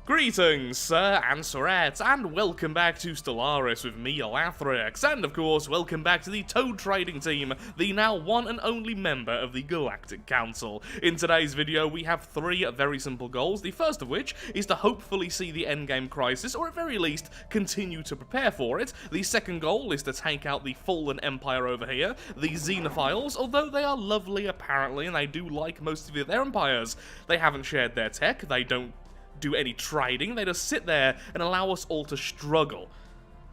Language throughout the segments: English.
Greetings, sir and sirettes, and welcome back to Stellaris with me, Lathrix, and of course, welcome back to the Toad Trading Team, the now one and only member of the Galactic Council. In today's video, we have three very simple goals, the first of which is to hopefully see the endgame crisis, or at very least, continue to prepare for it. The second goal is to take out the fallen empire over here, the Xenophiles, although they are lovely apparently, and they do like most of their empires. They haven't shared their tech, they don't do any trading, they just sit there and allow us all to struggle.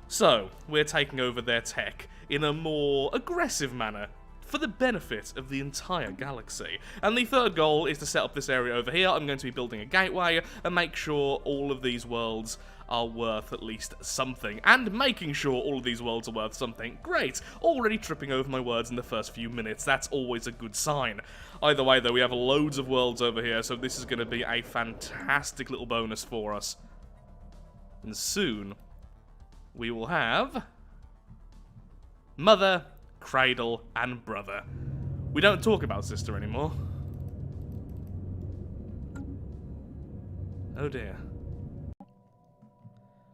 So, we're taking over their tech in a more aggressive manner, for the benefit of the entire galaxy. And the third goal is to set up this area over here. I'm going to be building a gateway and make sure all of these worlds are worth at least something. And making sure all of these worlds are worth something. Great! Already tripping over my words in the first few minutes. That's always a good sign. Either way, though, we have loads of worlds over here, so this is going to be a fantastic little bonus for us. And soon, we will have Mother, Cradle, and Brother. We don't talk about sister anymore. Oh dear.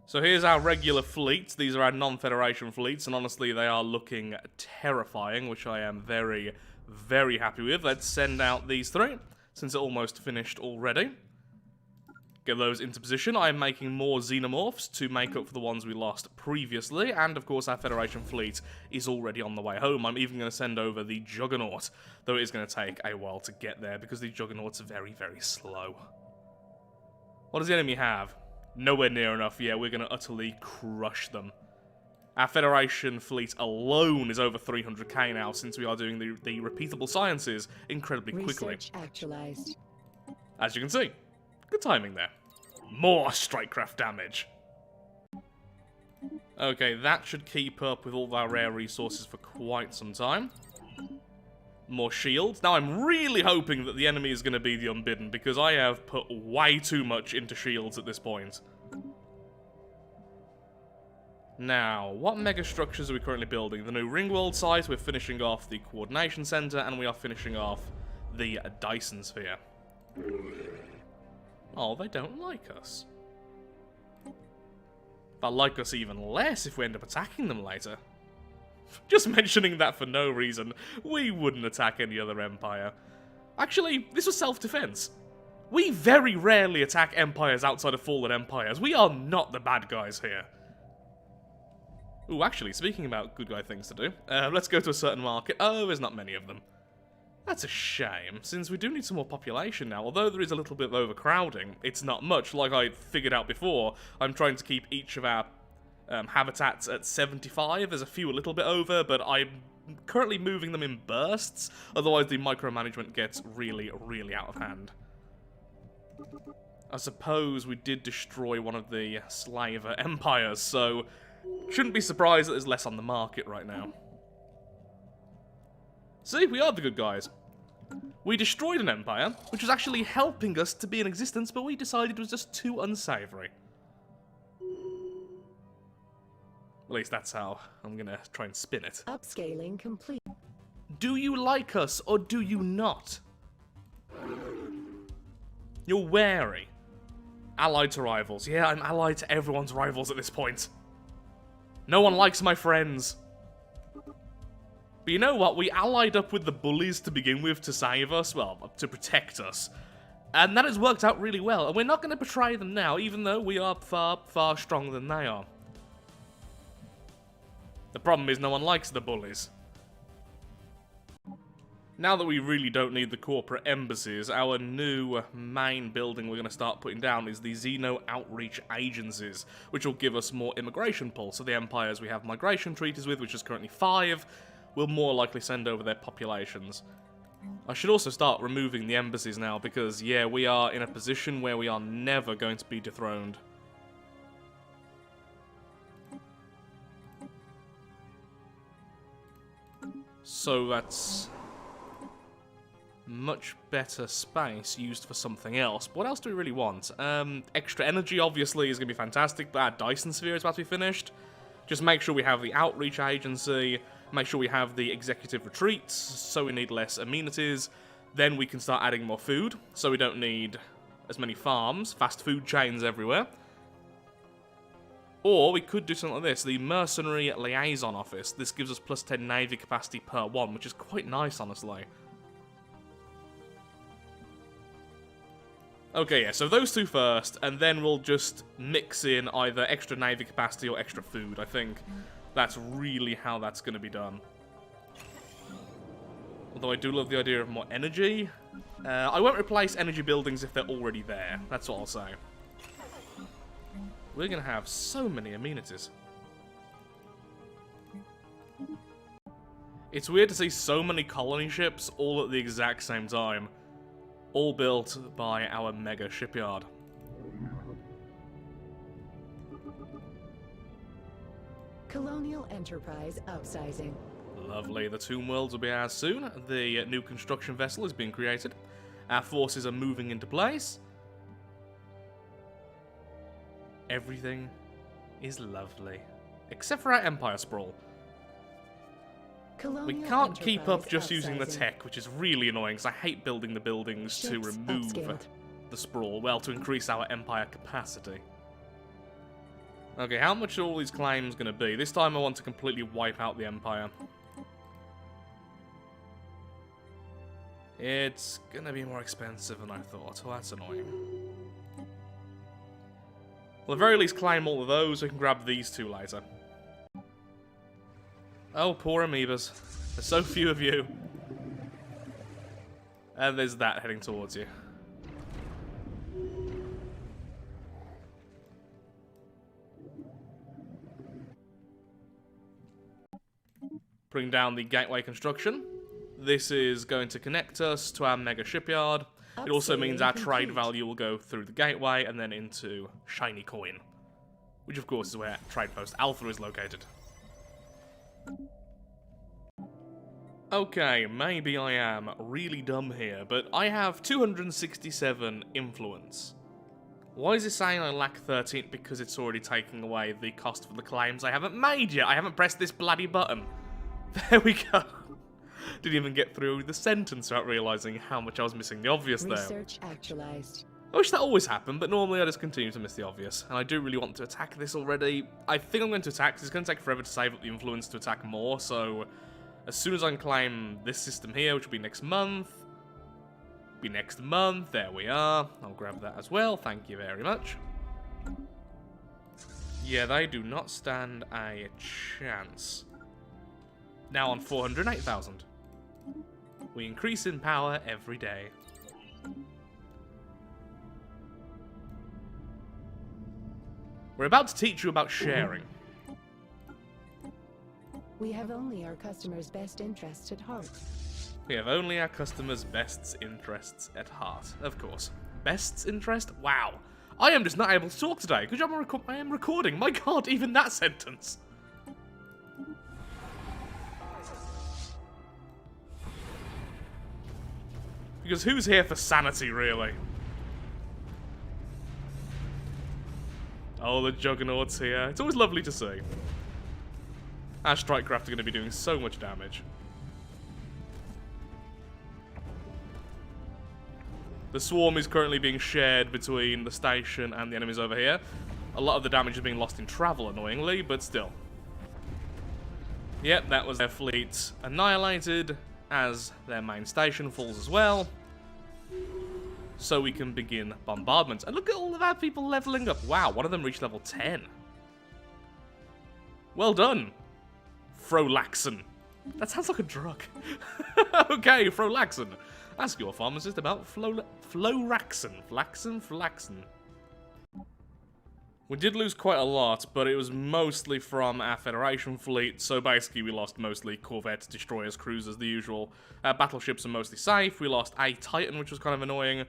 So here's our regular fleets. These are our non-Federation fleets, and honestly they are looking terrifying, which I am very, very happy with. Let's send out these three, since they're almost finished already. Get those into position. I am making more xenomorphs to make up for the ones we lost previously, and of course our Federation fleet is already on the way home. I'm even going to send over the Juggernaut, though it is going to take a while to get there, because the Juggernaut's very, very slow. What does the enemy have? Nowhere near enough. Yeah, we're going to utterly crush them. Our Federation fleet alone is over 300k now, since we are doing the repeatable sciences incredibly quickly. Research actualized. As you can see. Good timing there. More strikecraft damage. Okay, that should keep up with all of our rare resources for quite some time. More shields. Now, I'm really hoping that the enemy is going to be the Unbidden, because I have put way too much into shields at this point. Now, what mega structures are we currently building? The new Ringworld site, we're finishing off the Coordination Center, and we are finishing off the Dyson Sphere. Oh, they don't like us. They'll like us even less if we end up attacking them later. Just mentioning that for no reason. We wouldn't attack any other empire. Actually, this was self-defense. We very rarely attack empires outside of fallen empires. We are not the bad guys here. Ooh, actually, speaking about good guy things to do, let's go to a certain market. Oh, there's not many of them. That's a shame, since we do need some more population now. Although there is a little bit of overcrowding, it's not much. Like I figured out before, I'm trying to keep each of our habitats at 75. There's a few a little bit over, but I'm currently moving them in bursts. Otherwise, the micromanagement gets really, really out of hand. I suppose we did destroy one of the slaver empires, so shouldn't be surprised that there's less on the market right now. See, we are the good guys. We destroyed an empire, which was actually helping us to be in existence, but we decided it was just too unsavory. At least that's how I'm gonna try and spin it. Upscaling complete. Do you like us, or do you not? You're wary. Allied to rivals. Yeah, I'm allied to everyone's rivals at this point. No one likes my friends. But you know what? We allied up with the bullies to begin with to save us, well, to protect us. And that has worked out really well. And we're not going to betray them now, even though we are far, far stronger than they are. The problem is no one likes the bullies. Now that we really don't need the corporate embassies, our new main building we're going to start putting down is the Xeno Outreach Agencies, which will give us more immigration pull. So the empires we have migration treaties with, which is currently 5, will more likely send over their populations. I should also start removing the embassies now, because, yeah, we are in a position where we are never going to be dethroned. So that's much better space used for something else. But what else do we really want? Extra energy, obviously, is going to be fantastic, but our Dyson Sphere is about to be finished. Just make sure we have the Outreach Agency, make sure we have the Executive Retreats, so we need less amenities. Then we can start adding more food, so we don't need as many farms, fast food chains everywhere. Or we could do something like this, the Mercenary Liaison Office. This gives us plus 10 Navy capacity per one, which is quite nice, honestly. Okay, yeah, so those two first, and then we'll just mix in either extra Navy capacity or extra food. I think that's really how that's going to be done. Although I do love the idea of more energy. I won't replace energy buildings if they're already there. That's what I'll say. We're going to have so many amenities. It's weird to see so many colony ships all at the exact same time. All built by our mega shipyard. Colonial Enterprise upsizing. Lovely. The Tomb Worlds will be ours soon. The new construction vessel is being created. Our forces are moving into place. Everything is lovely. Except for our Empire Sprawl. Colonial We can't keep up Enterprise just using the upsizing. tech, which is really annoying, because I hate building the buildings to Ships remove upscaled. the sprawl. Well, to increase our Empire capacity. Okay, how much are all these claims going to be? This time I want to completely wipe out the Empire. It's going to be more expensive than I thought. Well, that's annoying. Well, at the very least, claim all of those. We can grab these two later. Oh, poor amoebas. There's so few of you. And there's that heading towards you. Bring down the gateway construction. This is going to connect us to our mega shipyard. It also means our trade value will go through the gateway and then into Shiny Coin. Which, of course, is where Trade Post Alpha is located. Okay, maybe I am really dumb here, but I have 267 influence. Why is it saying I lack 13? Because it's already taking away the cost for the claims I haven't made yet. I haven't pressed this bloody button. There we go. Didn't even get through the sentence without realising how much I was missing the obvious there. Research actualized. I wish that always happened, but normally I just continue to miss the obvious. And I do really want to attack this already. I think I'm going to attack, because it's going to take forever to save up the influence to attack more, so as soon as I can claim this system here, which will be next month, there we are. I'll grab that as well, thank you very much. Yeah, they do not stand a chance. Now on 408,000. We increase in power every day. We're about to teach you about sharing. We have only our customers' best interests at heart. We have only our customers' best interests at heart. Of course. Best's interest? Wow. I am just not able to talk today. Good job I am recording. My god, even that sentence. Because who's here for sanity, really? Oh, the Juggernaut's here. It's always lovely to see. Our strike craft are going to be doing so much damage. The swarm is currently being shared between the station and the enemies over here. A lot of the damage is being lost in travel, annoyingly, but still. Yep, that was their fleet annihilated, as their main station falls as well. So we can begin bombardment. And look at all of our people leveling up. Wow, one of them reached level 10. Well done, Frolaxon. That sounds like a drug. Okay, Frolaxon. Ask your pharmacist about Floraxon. Flaxon. We did lose quite a lot, but it was mostly from our Federation fleet, so basically we lost mostly corvettes, destroyers, cruisers, the usual. Our battleships are mostly safe. We lost a Titan, which was kind of annoying.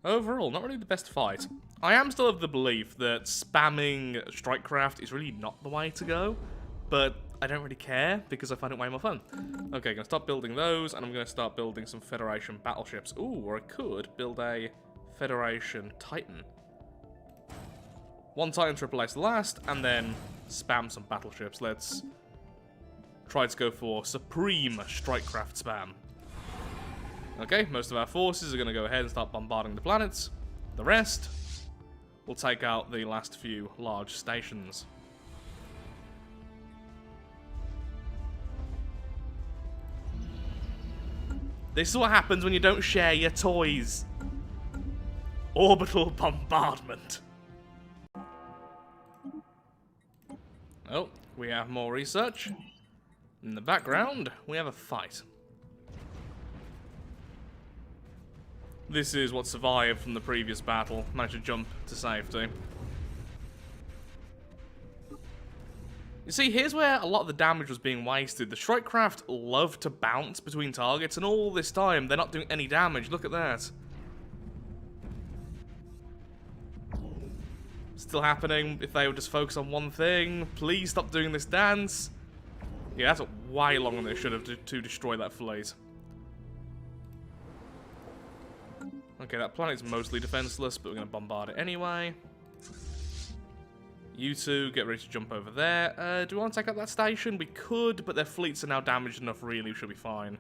Overall, not really the best fight. I am still of the belief that spamming strike craft is really not the way to go, but I don't really care because I find it way more fun. Okay, gonna stop building those, and I'm gonna start building some Federation battleships. Ooh, or I could build a Federation Titan. One Titan to replace the last, and then spam some battleships. Let's try to go for supreme strike craft spam. Okay, most of our forces are going to go ahead and start bombarding the planets. The rest will take out the last few large stations. This is what happens when you don't share your toys. Orbital bombardment. Oh, we have more research. In the background, we have a fight. This is what survived from the previous battle. Managed to jump to safety. You see, here's where a lot of the damage was being wasted. The strike craft love to bounce between targets, and all this time, they're not doing any damage. Look at that. Still happening if they would just focus on one thing. Please stop doing this dance. Yeah, that's way longer than they should have to destroy that fleet. Okay, that planet's mostly defenseless, but we're going to bombard it anyway. You two, get ready to jump over there. Do we want to take out that station? We could, but their fleets are now damaged enough, really. We should be fine.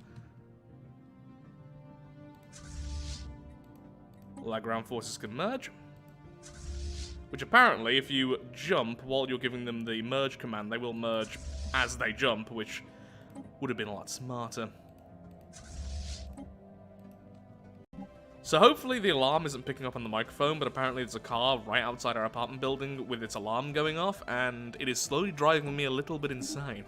All our ground forces can merge. Which apparently, if you jump while you're giving them the merge command, they will merge as they jump, which would have been a lot smarter. So hopefully the alarm isn't picking up on the microphone, but apparently there's a car right outside our apartment building with its alarm going off, and it is slowly driving me a little bit insane.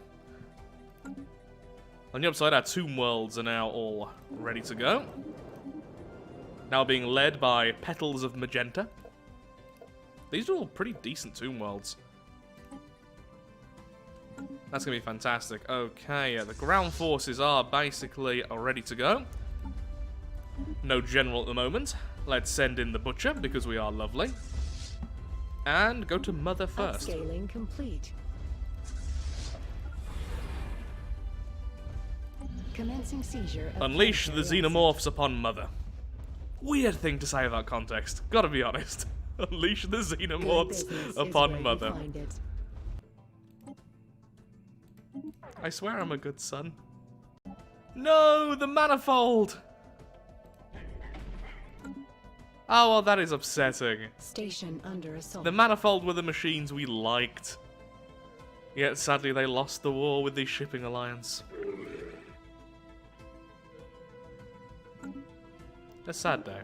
On the upside, our tomb worlds are now all ready to go. Now being led by Petals of Magenta. These are all pretty decent tomb worlds. That's going to be fantastic. Okay, the ground forces are basically ready to go. No general at the moment. Let's send in the butcher, because we are lovely. And go to Mother first. Upscaling complete. Commencing seizure. Unleash the xenomorphs upon Mother. Weird thing to say without context, gotta be honest. Unleash the xenomorphs upon Mother. I swear I'm a good son. No, the manifold! Oh, well, that is upsetting. Station under assault. The manifold were the machines we liked. Yet, sadly, they lost the war with the shipping alliance. A sad day.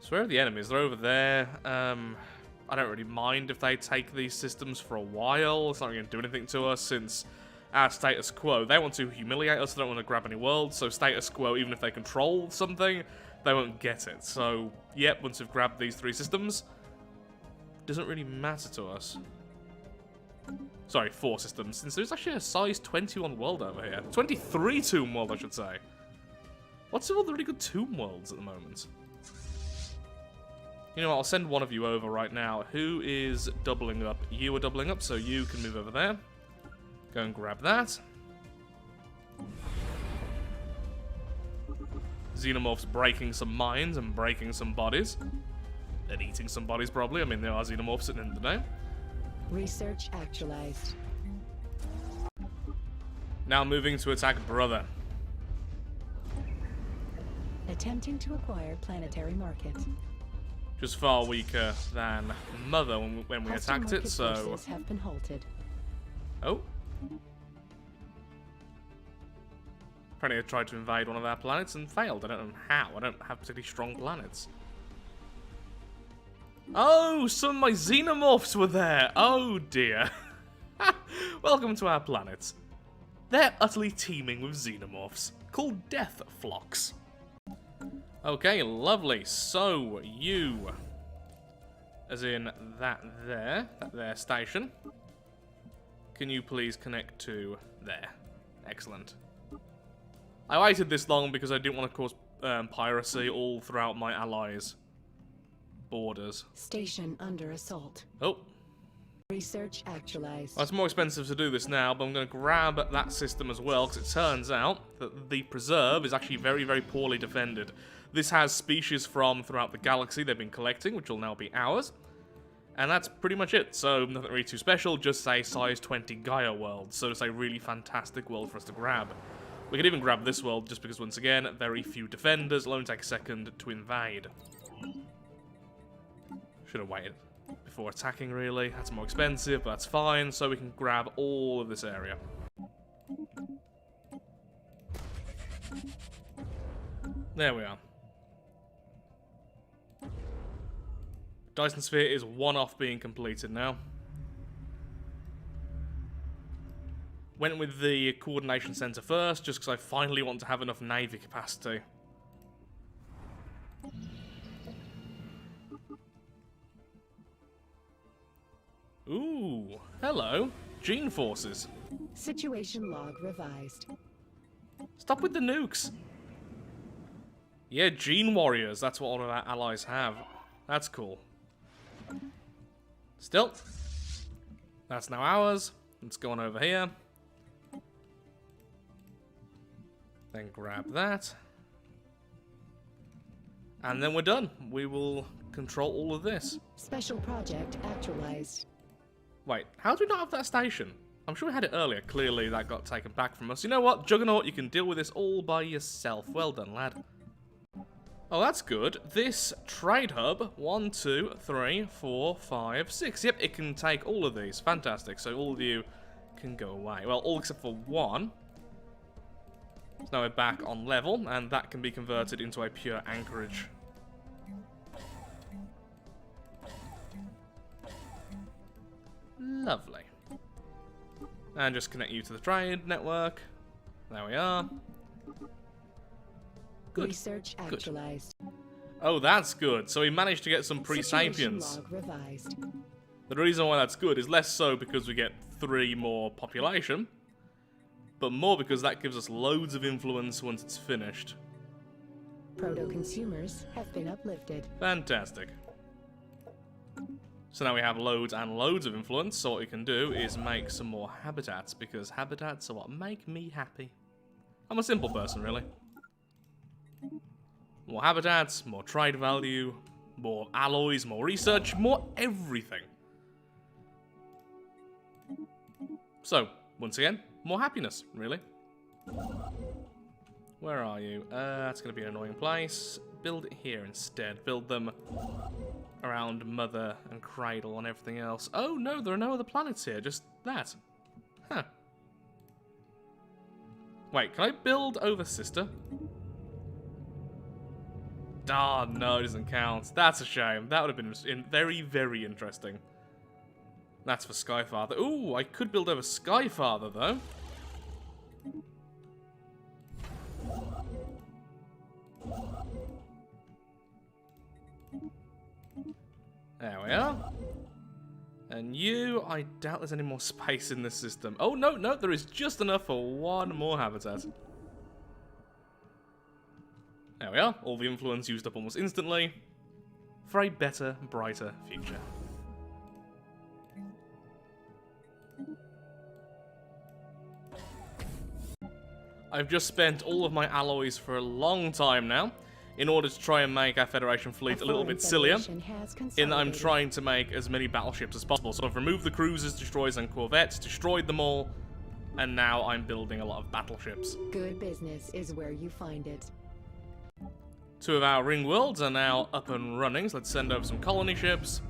So where are the enemies? They're over there. I don't really mind if they take these systems for a while. It's not going to do anything to us since our status quo. They want to humiliate us. They don't want to grab any worlds. So status quo, even if they control something, they won't get it. So, yep, once we've grabbed these 3 systems, doesn't really matter to us. Sorry, 4 systems, since there's actually a size 21 world over here. 23 tomb world, I should say. What's all the really good tomb worlds at the moment? You know what, I'll send one of you over right now. Who is doubling up? You are doubling up, so you can move over there. Go and grab that. Xenomorphs breaking some minds and breaking some bodies. And eating some bodies, probably. I mean, there are xenomorphs at the end of the day. Research actualized. Now moving to attack Brother. Attempting to acquire planetary market. Just far weaker than Mother when we attacked it, so... have been halted. Oh. Apparently I tried to invade one of our planets and failed. I don't know how. I don't have particularly strong planets. Oh, some of my xenomorphs were there. Oh dear. Welcome to our planet. They're utterly teeming with xenomorphs, called death flocks. Okay, lovely. So, you, as in that there station, can you please connect to there? Excellent. I waited this long because I didn't want to cause piracy all throughout my allies' borders. Station under assault. Oh. Research actualized. Well, it's more expensive to do this now, but I'm going to grab that system as well, because it turns out that the preserve is actually very, very poorly defended. This has species from throughout the galaxy they've been collecting, which will now be ours. And that's pretty much it. So, nothing really too special, just a size 20 Gaia world. So it's a really fantastic world for us to grab. We could even grab this world just because, once again, very few defenders. It'll only take a second to invade. Should have waited before attacking, really. That's more expensive, but that's fine. So we can grab all of this area. There we are. Dyson Sphere is one off being completed now. Went with the coordination center first, just because I finally want to have enough navy capacity. Ooh, hello. Gene forces. Situation log revised. Stop with the nukes. Yeah, gene warriors. That's what all of our allies have. That's cool. Still. That's now ours. Let's go on over here. Then grab that. And then we're done. We will control all of this. Special project actualized. Wait, how do we not have that station? I'm sure we had it earlier. Clearly that got taken back from us. You know what, Juggernaut, you can deal with this all by yourself. Well done, lad. Oh, that's good. This trade hub, 1, 2, 3, 4, 5, 6. Yep, it can take all of these. Fantastic. So all of you can go away. Well, all except for one. So now we're back on level, and that can be converted into a pure anchorage. Lovely. And just connect you to the trade network. There we are. Good. Research actualized. Oh, that's good. So we managed to get some Situation pre-sapiens. log revised. The reason why that's good is less so because we get 3 more population, but more because that gives us loads of influence once it's finished. Proto-consumers have been uplifted. Fantastic. So now we have loads and loads of influence, so what we can do is make some more habitats, because habitats are what make me happy. I'm a simple person, really. More habitats, more trade value, more alloys, more research, more everything. So, once again, more happiness, really. Where are you? That's going to be an annoying place. Build it here instead. Build them around Mother and Cradle and everything else. Oh no, there are no other planets here, just that. Huh. Wait, can I build over Sister? Ah, no, it doesn't count. That's a shame. That would have been very, very interesting. That's for Skyfather. Ooh, I could build over Skyfather, though. There we are. And you, I doubt there's any more space in this system. Oh, no, no, there is just enough for one more habitat. There we are. All the influence used up almost instantly. For a better, brighter future. I've just spent all of my alloys for a long time now in order to try and make our Federation fleet a little bit sillier, in that I'm trying to make as many battleships as possible. So I've removed the cruisers, destroyers, and corvettes, destroyed them all, and now I'm building a lot of battleships. Good business is where you find it. 2 of our ring worlds are now up and running, so let's send over some colony ships.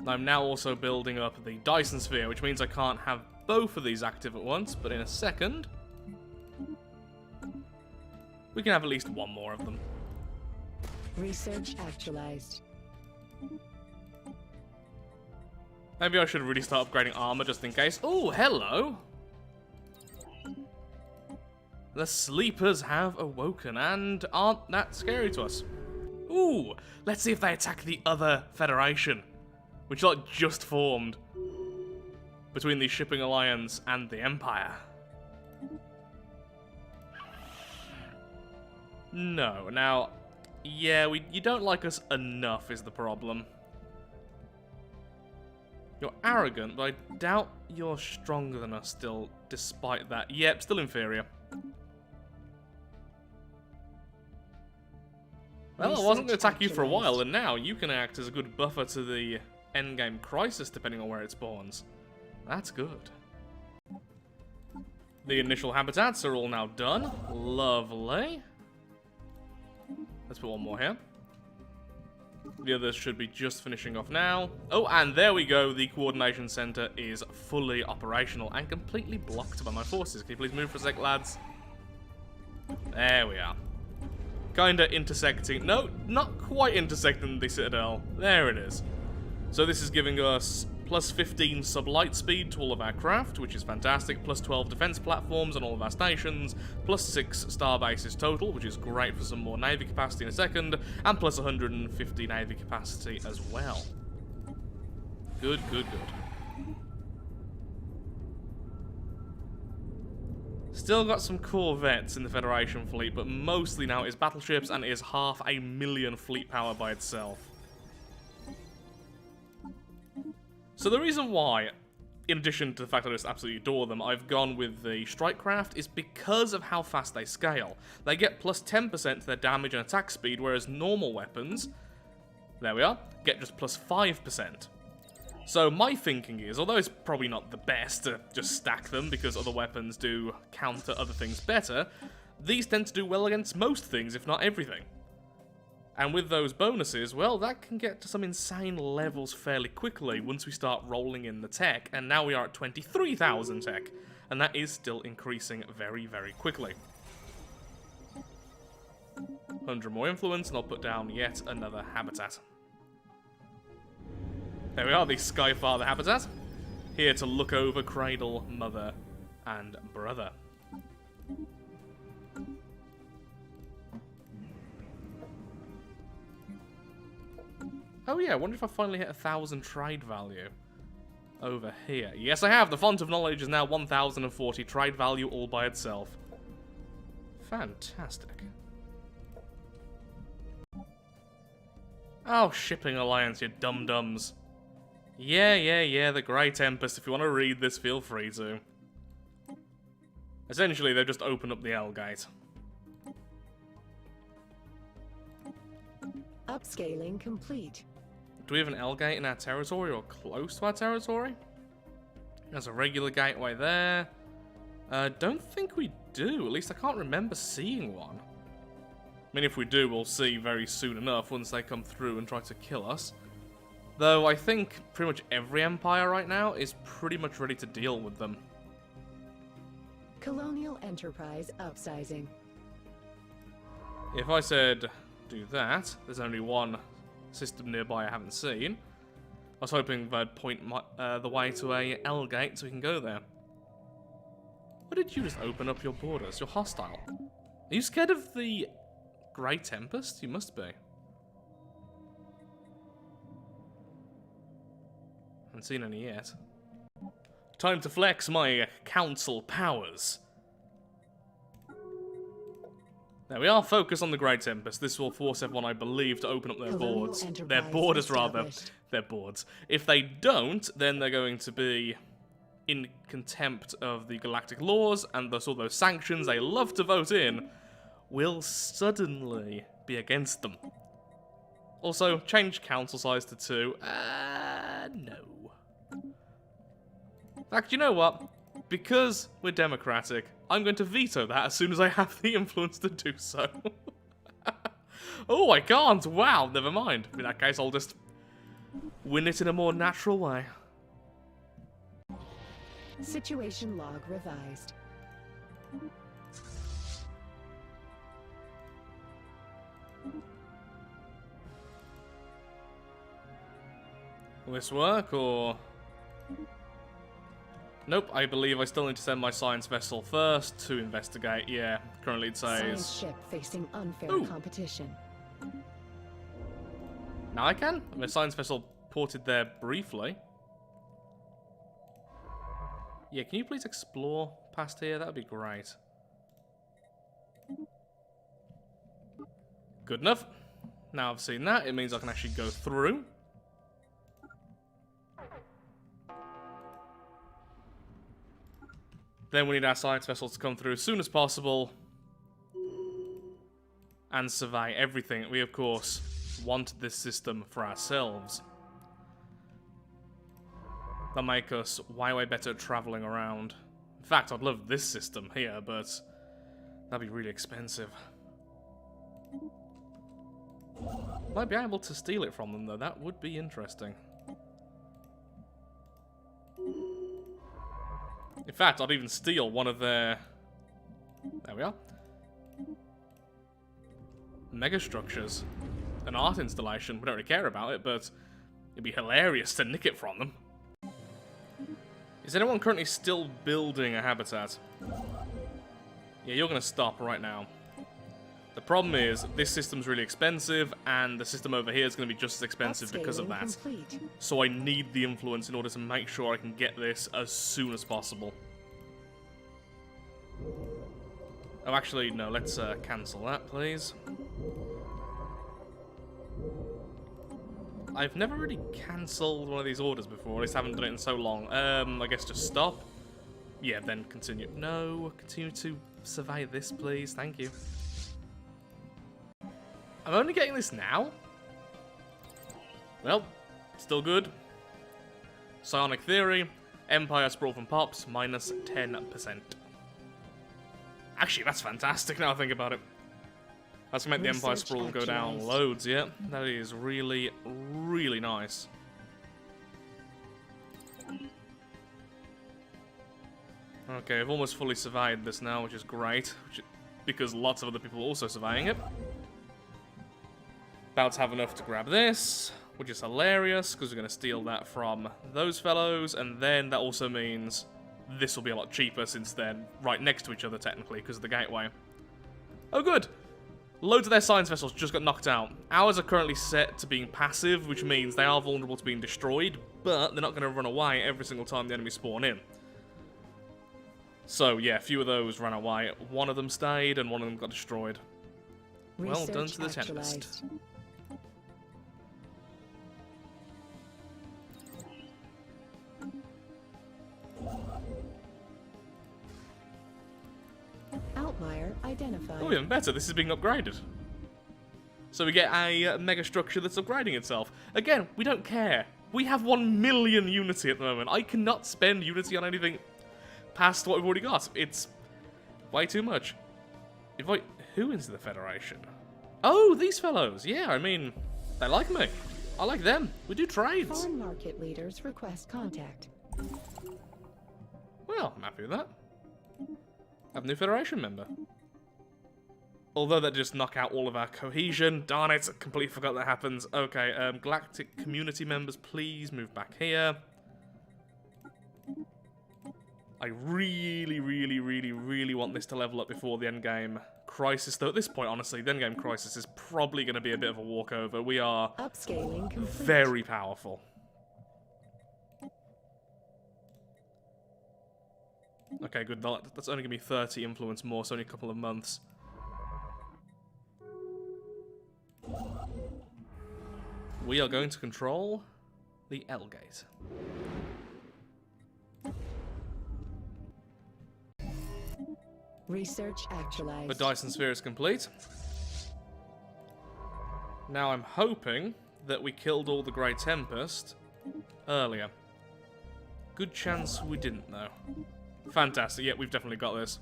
I'm now also building up the Dyson Sphere, which means I can't have both of these active at once, but in a second we can have at least one more of them. Research actualized. Maybe I should really start upgrading armor just in case. Oh, hello! The sleepers have awoken and aren't that scary to us. Ooh, let's see if they attack the other Federation, which like just formed between the Shipping Alliance and the Empire. No, now, yeah, you don't like us enough is the problem. You're arrogant, but I doubt you're stronger than us still, despite that. Yep, still inferior. Well, I wasn't going to attack you for a while, and now you can act as a good buffer to the endgame crisis, depending on where it spawns. That's good. The initial habitats are all now done. Lovely. Let's put one more here. The others should be just finishing off now. Oh, and there we go. The coordination center is fully operational and completely blocked by my forces. Can you please move for a sec, lads? There we are. Kinda intersecting. No, not quite intersecting the Citadel. There it is. So this is giving us plus 15 sublight speed to all of our craft, which is fantastic, plus 12 defense platforms on all of our stations, plus 6 star bases total, which is great for some more navy capacity in a second, and plus 150 navy capacity as well. Good, good, good. Still got some corvettes in the Federation fleet, but mostly now is battleships and is 500,000 fleet power by itself. So the reason why, in addition to the fact that I just absolutely adore them, I've gone with the strike craft is because of how fast they scale. They get plus 10% to their damage and attack speed, whereas normal weapons, there we are, get just plus 5%. So my thinking is, although it's probably not the best to just stack them because other weapons do counter other things better, these tend to do well against most things, if not everything. And with those bonuses, well, that can get to some insane levels fairly quickly once we start rolling in the tech, and now we are at 23,000 tech, and that is still increasing very, very quickly. 100 more influence, and I'll put down yet another habitat. There we are, the Skyfather habitat, here to look over cradle, mother, and brother. Oh yeah, I wonder if I finally hit 1,000 trade value over here. Yes, I have. The Font of Knowledge is now 1,040 trade value all by itself. Fantastic. Oh, Shipping Alliance, you dum-dums. Yeah, the Grey Tempest. If you want to read this, feel free to. Essentially, they've just opened up the L gate. Upscaling complete. Do we have an L gate in our territory or close to our territory? There's a regular gateway there. Don't think we do. At least I can't remember seeing one. I mean, if we do, we'll see very soon enough once they come through and try to kill us. Though I think pretty much every empire right now is pretty much ready to deal with them. Colonial Enterprise upsizing. If I said do that, there's only one system nearby I haven't seen. I was hoping they'd point the way to a L gate so we can go there. Why did you just open up your borders? You're hostile. Are you scared of the Grey Tempest? You must be. Haven't seen any yet. Time to flex my council powers. There we are, focus on the Grey Tempest. This will force everyone, I believe, to open up their boards. Their borders, rather. Their boards. If they don't, then they're going to be in contempt of the galactic laws, and thus all those sanctions they love to vote in will suddenly be against them. Also, change council size to 2. No. In fact, you know what? Because we're democratic, I'm going to veto that as soon as I have the influence to do so. Oh, I can't! Wow, never mind. In that case, I'll just win it in a more natural way. Situation log revised. Will this work, or... Nope, I believe I still need to send my science vessel first to investigate. Yeah, currently it says... Science ship facing unfair competition. Now I can? My science vessel ported there briefly. Yeah, can you please explore past here? That would be great. Good enough. Now I've seen that, it means I can actually go through. Then we need our science vessels to come through as soon as possible and survey everything. We, of course, wanted this system for ourselves. That'll make us way better at travelling around, In fact, I'd love this system here, but that'd be really expensive. Might be able to steal it from them, though. That would be interesting. In fact, I'd even steal one of their... There we are. Megastructures. An art installation. We don't really care about it, but it'd be hilarious to nick it from them. Is anyone currently still building a habitat? Yeah, you're going to stop right now. The problem is, this system's really expensive, and the system over here is going to be just as expensive because of that. Complete. So I need the influence in order to make sure I can get this as soon as possible. Oh, actually, no, let's cancel that, please. I've never really cancelled one of these orders before, at least I haven't done it in so long. I guess just stop. Yeah, then continue. No, continue to survey this, please. Thank you. I'm only getting this now? Well, still good. Psionic Theory, Empire Sprawl from Pops, minus 10%. Actually, that's fantastic now I think about it. That's gonna make the Empire Sprawl go down loads, yeah. That is really, really nice. Okay, I've almost fully surveyed this now, which is great. Because lots of other people are also surveying it. About to have enough to grab this, which is hilarious, because we're going to steal that from those fellows, and then that also means this will be a lot cheaper, since they're right next to each other, technically, because of the gateway. Oh, good! Loads of their science vessels just got knocked out. Ours are currently set to being passive, which means they are vulnerable to being destroyed, but they're not going to run away every single time the enemy spawn in. So, yeah, a few of those ran away. One of them stayed, and one of them got destroyed. Well done to the Tempest. Outlier identified. Oh, even better, this is being upgraded. So we get a mega structure that's upgrading itself. Again, we don't care. We have 1 million Unity at the moment. I cannot spend Unity on anything past what we've already got. It's way too much. Invite who into the Federation? Oh, these fellows. Yeah, I mean, they like me. I like them. We do trades. Foreign market leaders request contact. Well, I'm happy with that. Have a new Federation member. Although that just knock out all of our cohesion. Darn it, I completely forgot that happens. Okay, Galactic community members, please move back here. I really, really, really, really want this to level up before the endgame crisis. Though at this point, honestly, the endgame crisis is probably going to be a bit of a walkover. We are Upscaling complete. Very powerful. Okay, good. That's only going to be 30 influence more, so only a couple of months. We are going to control the L gate. Research actualized. The Dyson Sphere is complete. Now I'm hoping that we killed all the Grey Tempest earlier. Good chance we didn't, though. Fantastic. Yeah, we've definitely got this.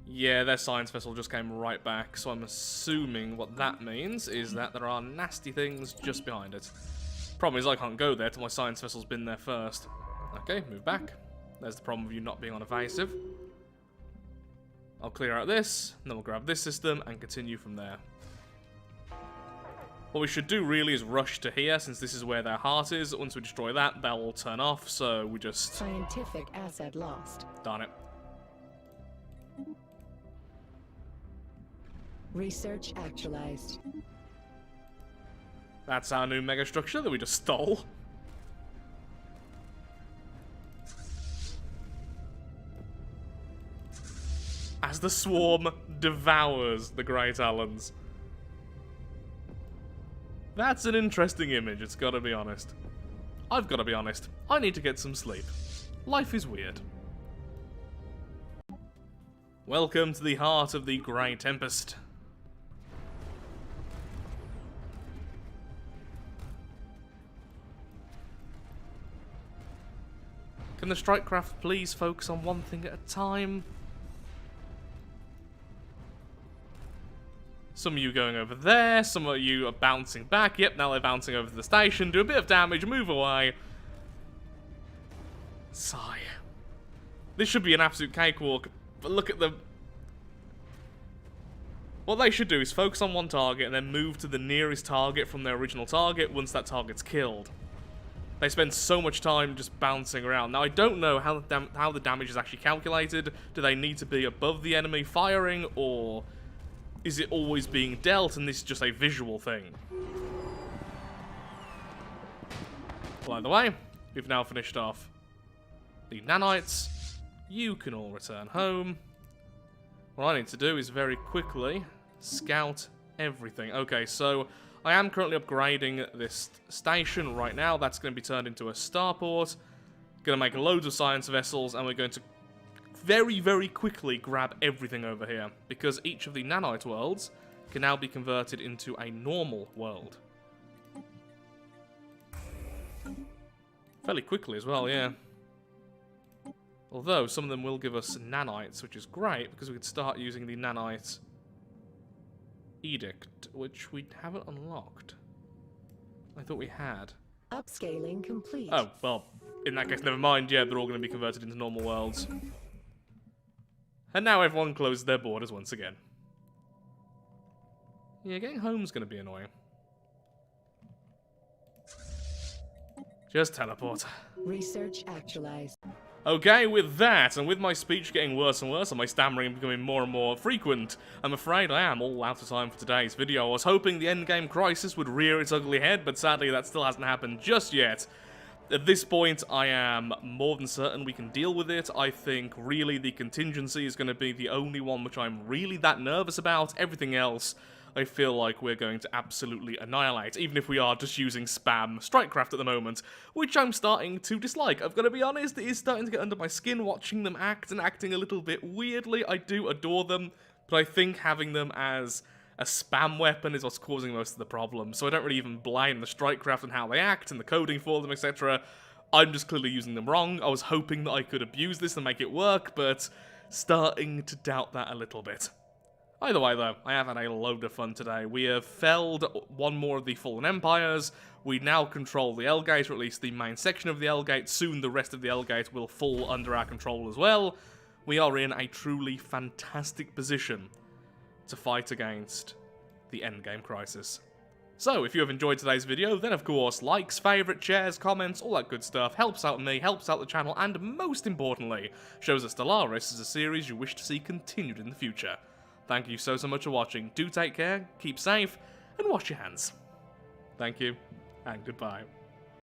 Yeah, their science vessel just came right back, so I'm assuming what that means is that there are nasty things just behind it. Problem is I can't go there till my science vessel's been there first. Okay, move back. There's the problem of you not being on evasive. I'll clear out this, and then we'll grab this system and continue from there. What we should do really is rush to here, since this is where their heart is. Once we destroy that, they'll all turn off, so we just... Scientific asset lost. Darn it. Research actualized. That's our new mega structure that we just stole. As the swarm devours the Great Allens. That's an interesting image, it's gotta be honest. I've gotta be honest, I need to get some sleep. Life is weird. Welcome to the heart of the Grey Tempest. Can the strike craft please focus on one thing at a time? Some of you going over there, some of you are bouncing back. Yep, now they're bouncing over to the station, do a bit of damage, move away. Sigh. This should be an absolute cakewalk, but look at them. What they should do is focus on one target and then move to the nearest target from their original target once that target's killed. They spend so much time just bouncing around. Now, I don't know how the damage is actually calculated. Do they need to be above the enemy firing, or is it always being dealt and this is just a visual thing? By the way, we've now finished off the nanites. You can all return home. What I need to do is very quickly scout everything. Okay, so I am currently upgrading this station right now. That's going to be turned into a starport. Going to make loads of science vessels, and we're going to very, very quickly grab everything over here, because each of the nanite worlds can now be converted into a normal world. Fairly quickly as well, yeah. Although, some of them will give us nanites, which is great, because we could start using the nanite edict, which we haven't unlocked. I thought we had. Upscaling complete. Oh, well, in that case, never mind. Yeah, they're all going to be converted into normal worlds. And now everyone closes their borders once again. Yeah, getting home's going to be annoying. Just teleport. Research actualized. Okay, with that, and with my speech getting worse and worse, and my stammering becoming more and more frequent, I'm afraid I am all out of time for today's video. I was hoping the endgame crisis would rear its ugly head, but sadly that still hasn't happened just yet. At this point, I am more than certain we can deal with it. I think, really, the contingency is going to be the only one which I'm really that nervous about. Everything else, I feel like we're going to absolutely annihilate, even if we are just using spam strikecraft at the moment, which I'm starting to dislike. I've got to be honest, it is starting to get under my skin watching them act and acting a little bit weirdly. I do adore them, but I think having them as a spam weapon is what's causing most of the problem, so I don't really even blame the strikecraft and how they act and the coding for them, etc. I'm just clearly using them wrong. I was hoping that I could abuse this and make it work, but starting to doubt that a little bit. Either way, though, I have had a load of fun today. We have felled one more of the Fallen Empires. We now control the L-Gate, or at least the main section of the L-Gate. Soon the rest of the L-Gate will fall under our control as well. We are in a truly fantastic position to fight against the endgame crisis. So, if you have enjoyed today's video, then of course, likes, favourite, shares, comments, all that good stuff helps out me, helps out the channel, and most importantly, shows that Stellaris is a series you wish to see continued in the future. Thank you so much for watching. Do take care, keep safe, and wash your hands. Thank you, and goodbye.